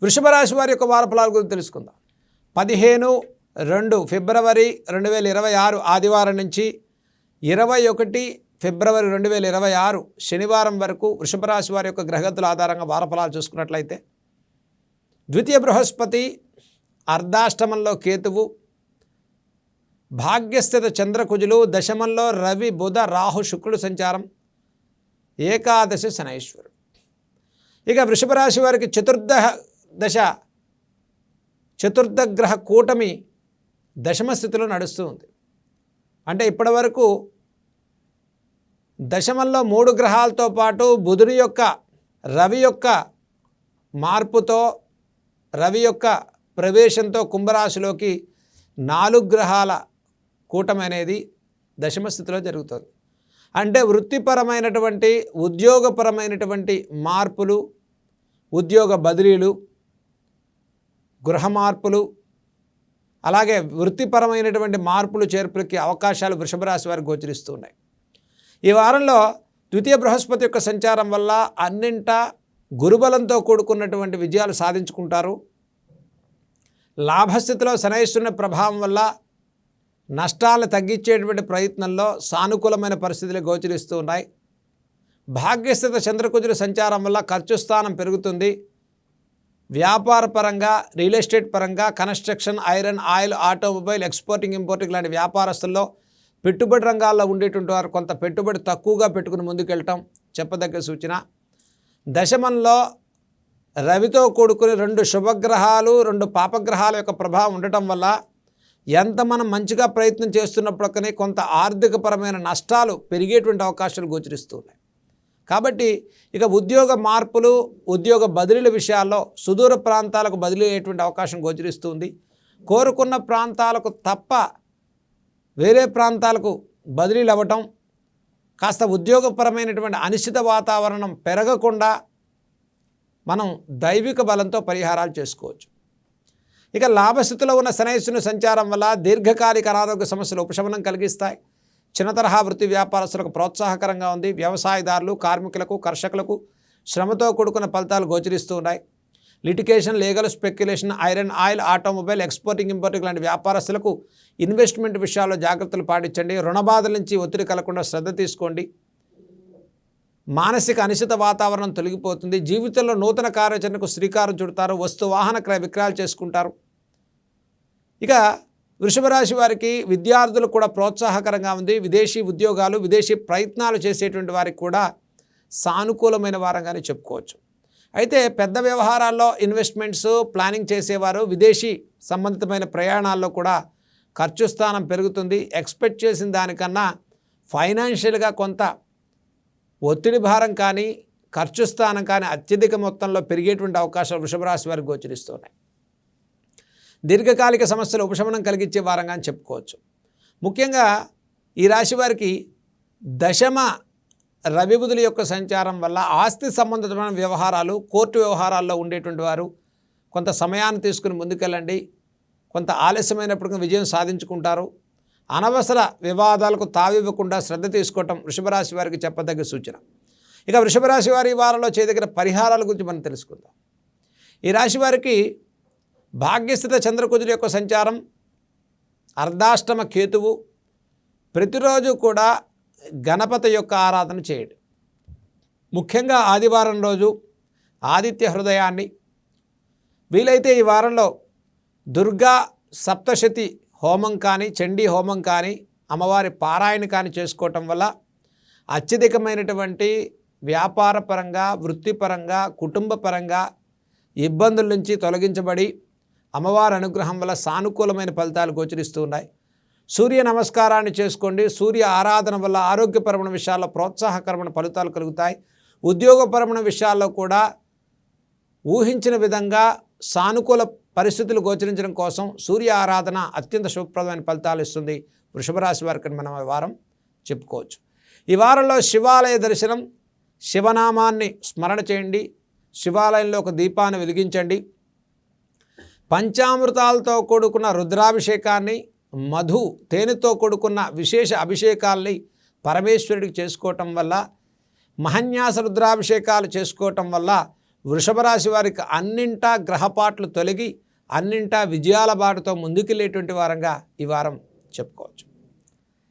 వృషభ రాశి వారి యొక్క వార ఫలాల గురించి తెలుసుకుందాం. 15 ఫిబ్రవరి 2026 ఆదివారం నుంచి 21 ఫిబ్రవరి 2026 శనివారం వరకు వృషభ రాశి వారి యొక్క గ్రహగతుల ఆధారంగా వార ఫలాలు చూసుకున్నట్లయితే ద్వితీయ బృహస్పతి, అర్ధాష్టమంలో కేతువు, భాగ్యస్థిత చంద్రకుజులు, దశమంలో రవి, బుధ, రాహు, శుక్రుడు సంచారం, ఏకాదశి శనైశ్వరుడు. ఇక వృషభ రాశి వారికి చతుర్థ గ్రహ కూటమి దశమ స్థితిలో నడుస్తూ ఉంది. అంటే ఇప్పటి వరకు దశమంలో 3 గ్రహాలతో పాటు బుధుని యొక్క రవి యొక్క మార్పుతో, రవి యొక్క ప్రవేశంతో కుంభరాశిలోకి 4 గ్రహాల కూటమి అనేది దశమ స్థితిలో జరుగుతుంది. అంటే వృత్తిపరమైనటువంటి, ఉద్యోగపరమైనటువంటి మార్పులు, ఉద్యోగ బదిలీలు, గృహ మార్పులు, అలాగే వృత్తిపరమైనటువంటి మార్పులు చేర్పులకి అవకాశాలు వృషభ రాశి వారికి గోచరిస్తున్నాయి. ఈ వారంలో ద్వితీయ బృహస్పతి యొక్క సంచారం వల్ల అన్నింటా గురుబలంతో కూడుకున్నటువంటి విజయాలు సాధించుకుంటారు. లాభస్థితిలో శనైశ్వరుని ప్రభావం వల్ల నష్టాలను తగ్గించేటువంటి ప్రయత్నంలో సానుకూలమైన పరిస్థితులు గోచరిస్తూ ఉన్నాయి. భాగ్యస్థిత చంద్రకుజుల సంచారం వల్ల ఖర్చు స్థానం పెరుగుతుంది. వ్యాపార పరంగా, రియల్ ఎస్టేట్ పరంగా, construction, iron, oil, automobile, exporting, importing లాంటి వ్యాపారస్తుల్లో, పెట్టుబడి రంగాల్లో ఉండేటువంటి వారు కొంత పెట్టుబడి తక్కువగా పెట్టుకుని ముందుకెళ్ళటం చెప్పదగ్గ సూచన. దశమంలో రవితో కూడుకుని 2 శుభగ్రహాలు, 2 పాపగ్రహాల యొక్క ప్రభావం ఉండటం వల్ల ఎంత మనం మంచిగా ప్రయత్నం చేస్తున్నప్పటికీ కొంత ఆర్థికపరమైన నష్టాలు పెరిగేటువంటి అవకాశాలు గోచరిస్తున్నాయి. కాబట్టి ఇక ఉద్యోగ మార్పులు, ఉద్యోగ బదిలీల విషయాల్లో సుదూర ప్రాంతాలకు బదిలీ అయ్యేటువంటి అవకాశం గోచరిస్తుంది. కోరుకున్న ప్రాంతాలకు తప్ప వేరే ప్రాంతాలకు బదిలీలు అవ్వటం, కాస్త ఉద్యోగపరమైనటువంటి అనిశ్చిత వాతావరణం పెరగకుండా మనం దైవిక బలంతో పరిహారాలు చేసుకోవచ్చు. ఇక లాభస్థితిలో ఉన్న శనైశ్వరుని సంచారం వల్ల దీర్ఘకాలిక అనారోగ్య సమస్యలు ఉపశమనం కలిగిస్తాయి. చిన్న తరహా వృత్తి వ్యాపారస్తులకు ప్రోత్సాహకరంగా ఉంది. వ్యవసాయదారులు, కార్మికులకు, కర్షకులకు శ్రమతో కూడుకున్న ఫలితాలు గోచరిస్తూ ఉన్నాయి. Litigation, legal, speculation, iron, oil, automobile, exporting, importing లాంటి వ్యాపారస్తులకు ఇన్వెస్ట్మెంట్ విషయాల్లో జాగ్రత్తలు పాటించండి. రుణబాధల నుంచి ఒత్తిడి కలగకుండా శ్రద్ధ తీసుకోండి. మానసిక అనిశ్చిత వాతావరణం తొలగిపోతుంది. జీవితంలో నూతన కార్యాచరణకు శ్రీకారం చుడతారు. వస్తు వాహన క్రయ విక్రయాలు చేసుకుంటారు. ఇక వృషభ రాశి వారికి విద్యార్థులు కూడా ప్రోత్సాహకరంగా ఉంది. విదేశీ ఉద్యోగాలు, విదేశీ ప్రయత్నాలు చేసేటువంటి వారికి కూడా సానుకూలమైన వారంగానే చెప్పుకోవచ్చు. అయితే పెద్ద వ్యవహారాల్లో ఇన్వెస్ట్మెంట్స్ ప్లానింగ్ చేసేవారు, విదేశీ సంబంధితమైన ప్రయాణాల్లో కూడా ఖర్చు స్థానం పెరుగుతుంది. ఎక్స్పెక్ట్ చేసిన దానికన్నా ఫైనాన్షియల్గా కొంత ఒత్తిడి భారం కానీ, ఖర్చు స్థానం కానీ అత్యధిక మొత్తంలో పెరిగేటువంటి అవకాశాలు వృషభ రాశి వారికి గోచరిస్తున్నాయి. దీర్ఘకాలిక సమస్యలు ఉపశమనం కలిగించే వారంగా అని చెప్పుకోవచ్చు. ముఖ్యంగా ఈ రాశి వారికి దశమ రవి బుధుల యొక్క సంచారం వల్ల ఆస్తి సంబంధితమైన వ్యవహారాలు, కోర్టు వ్యవహారాల్లో ఉండేటువంటి వారు కొంత సమయాన్ని తీసుకుని ముందుకెళ్ళండి. కొంత ఆలస్యమైనప్పటికీ విజయం సాధించుకుంటారు. అనవసర వివాదాలకు తావివ్వకుండా శ్రద్ధ తీసుకోవటం వృషభ రాశి వారికి చెప్పదగ్గ సూచన. ఇక వృషభ రాశి వారి వారంలో చేయదగిన పరిహారాల గురించి మనం తెలుసుకుందాం. ఈ రాశి వారికి భాగ్యస్థిత చంద్రకుజుల యొక్క సంచారం, అర్ధాష్టమ కేతువు, ప్రతిరోజు కూడా గణపతి యొక్క ఆరాధన చేయండి. ముఖ్యంగా ఆదివారం రోజు ఆదిత్య హృదయాన్ని, వీలైతే ఈ వారంలో దుర్గా సప్తశతి హోమం కానీ, చండీ హోమం కానీ, అమ్మవారి పారాయణ కానీ చేసుకోవటం వల్ల అత్యధికమైనటువంటి వ్యాపారపరంగా, వృత్తిపరంగా, కుటుంబపరంగా ఇబ్బందుల నుంచి తొలగించబడి అమ్మవారి అనుగ్రహం వల్ల సానుకూలమైన ఫలితాలు గోచరిస్తూ ఉన్నాయి. సూర్య నమస్కారాన్ని చేసుకోండి. సూర్య ఆరాధన వల్ల ఆరోగ్యపరమైన విషయాల్లో ప్రోత్సాహకరమైన ఫలితాలు కలుగుతాయి. ఉద్యోగపరమైన విషయాల్లో కూడా ఊహించిన విధంగా సానుకూల పరిస్థితులు గోచరించడం కోసం సూర్య ఆరాధన అత్యంత శుభప్రదమైన ఫలితాలు ఇస్తుంది వృషభ రాశి వారికి మనం ఈ వారం చెప్పుకోవచ్చు. ఈ వారంలో శివాలయ దర్శనం, శివనామాన్ని స్మరణ చేయండి. శివాలయంలో ఒక దీపాన్ని వెలిగించండి. పంచామృతాలతో కూడుకున్న రుద్రాభిషేకాన్ని, మధు, తేనెతో కూడుకున్న విశేష అభిషేకాల్ని పరమేశ్వరుడికి చేసుకోవటం వల్ల, మహన్యాస రుద్రాభిషేకాలు చేసుకోవటం వల్ల వృషభ రాశి వారికి అన్నింటా గ్రహపాట్లు తొలగి అన్నింటా విజయాల బాటతో ముందుకెళ్ళేటువంటి వారంగా ఈ వారం చెప్పుకోవచ్చు.